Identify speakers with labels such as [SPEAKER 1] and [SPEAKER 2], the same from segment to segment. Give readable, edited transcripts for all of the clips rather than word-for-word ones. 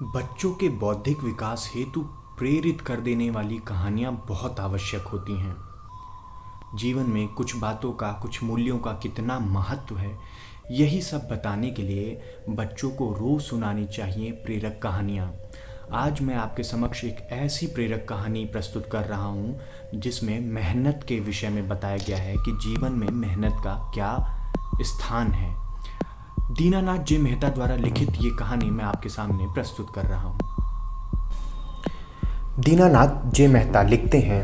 [SPEAKER 1] बच्चों के बौद्धिक विकास हेतु प्रेरित कर देने वाली कहानियाँ बहुत आवश्यक होती हैं। जीवन में कुछ बातों का, कुछ मूल्यों का कितना महत्व है, यही सब बताने के लिए बच्चों को रोज़ सुनानी चाहिए प्रेरक कहानियाँ। आज मैं आपके समक्ष एक ऐसी प्रेरक कहानी प्रस्तुत कर रहा हूँ जिसमें मेहनत के विषय में बताया गया है कि जीवन में मेहनत का क्या स्थान है। दीनानाथ जे मेहता द्वारा लिखित ये कहानी मैं आपके सामने प्रस्तुत कर रहा हूँ।
[SPEAKER 2] दीनानाथ जे मेहता लिखते हैं,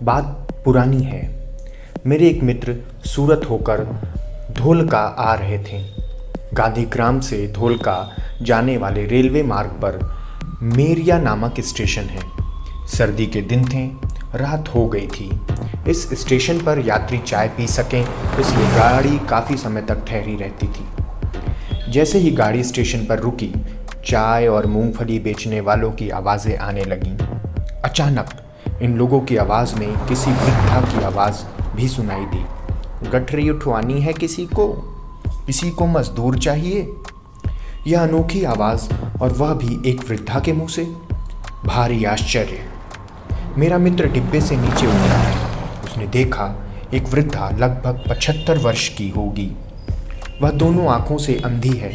[SPEAKER 2] बात पुरानी है। मेरे एक मित्र सूरत होकर धोलका आ रहे थे। गांधीग्राम से धोलका जाने वाले रेलवे मार्ग पर मेरिया नामक स्टेशन है। सर्दी के दिन थे, रात हो गई थी। इस स्टेशन पर यात्री चाय पी सकें इसलिए गाड़ी काफ़ी समय तक ठहरी रहती थी। जैसे ही गाड़ी स्टेशन पर रुकी, चाय और मूंगफली बेचने वालों की आवाज़ें आने लगीं। अचानक इन लोगों की आवाज़ में किसी वृद्धा की आवाज़ भी सुनाई दी। गठरी उठवानी है किसी को मजदूर चाहिए। यह अनोखी आवाज़ और वह भी एक वृद्धा के मुंह से। भारी आश्चर्य। मेरा मित्र डिब्बे से नीचे उतरा है। उसने देखा एक वृद्धा लगभग 75 वर्ष की होगी। वह दोनों आंखों से अंधी है।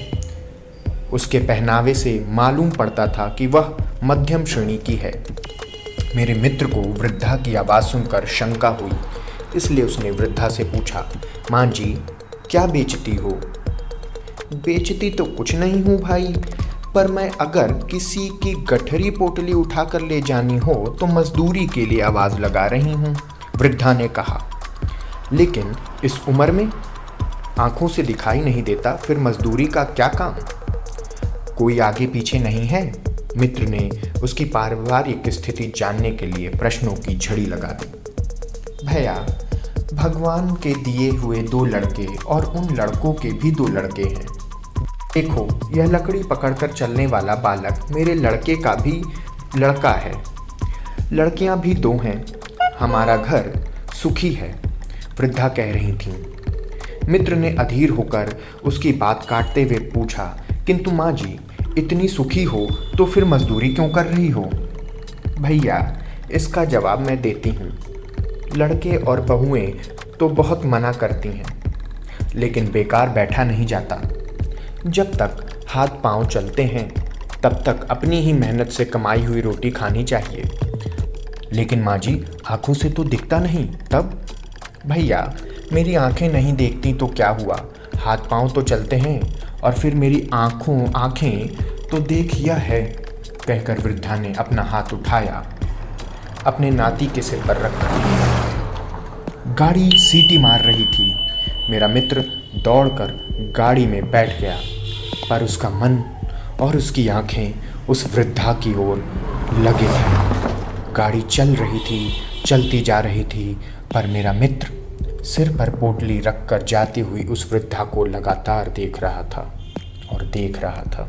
[SPEAKER 2] उसके पहनावे से मालूम पड़ता था कि वह मध्यम श्रेणी की है। मेरे मित्र को वृद्धा की आवाज़ सुनकर शंका हुई, इसलिए उसने वृद्धा से पूछा, माँ जी क्या बेचती हो? बेचती तो कुछ नहीं हूँ भाई, पर मैं अगर किसी की गठरी पोटली उठाकर ले जानी हो तो मजदूरी के लिए आवाज़ लगा रही हूँ, वृद्धा ने कहा। लेकिन इस उम्र में आंखों से दिखाई नहीं देता, फिर मजदूरी का क्या काम? कोई आगे पीछे नहीं है? मित्र ने उसकी पारिवारिक स्थिति जानने के लिए प्रश्नों की झड़ी लगा दी। भैया, भगवान के दिए हुए 2 लड़के और उन लड़कों के भी 2 लड़के हैं। देखो, यह लकड़ी पकड़कर चलने वाला बालक मेरे लड़के का भी लड़का है। लड़कियां भी 2 हैं। हमारा घर सुखी है, वृद्धा कह रही थीं। मित्र ने अधीर होकर उसकी बात काटते हुए पूछा, किंतु माँ जी इतनी सुखी हो तो फिर मजदूरी क्यों कर रही हो? भैया, इसका जवाब मैं देती हूँ। लड़के और बहुएं तो बहुत मना करती हैं, लेकिन बेकार बैठा नहीं जाता। जब तक हाथ पांव चलते हैं तब तक अपनी ही मेहनत से कमाई हुई रोटी खानी चाहिए। लेकिन माँ जी आँखों से तो दिखता नहीं, तब? भैया, मेरी आँखें नहीं देखती तो क्या हुआ, हाथ पांव तो चलते हैं और फिर मेरी आँखें तो देखिया है, कहकर वृद्धा ने अपना हाथ उठाया, अपने नाती के सिर पर रखा। गाड़ी सीटी मार रही थी। मेरा मित्र दौड़कर गाड़ी में बैठ गया, पर उसका मन और उसकी आंखें उस वृद्धा की ओर लगे थे। गाड़ी चल रही थी, चलती जा रही थी, पर मेरा मित्र सिर पर पोटली रखकर जाती हुई उस वृद्धा को लगातार देख रहा था और देख रहा था।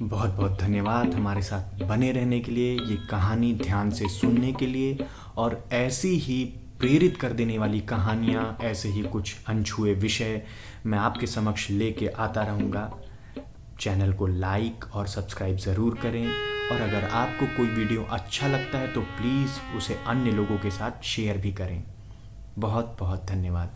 [SPEAKER 1] बहुत बहुत धन्यवाद हमारे साथ बने रहने के लिए, ये कहानी ध्यान से सुनने के लिए, और ऐसी ही प्रेरित कर देने वाली कहानियाँ, ऐसे ही कुछ अनछुए विषय मैं आपके समक्ष लेके आता रहूँगा। चैनल को लाइक और सब्सक्राइब ज़रूर करें, और अगर आपको कोई वीडियो अच्छा लगता है तो प्लीज़ उसे अन्य लोगों के साथ शेयर भी करें। बहुत बहुत धन्यवाद।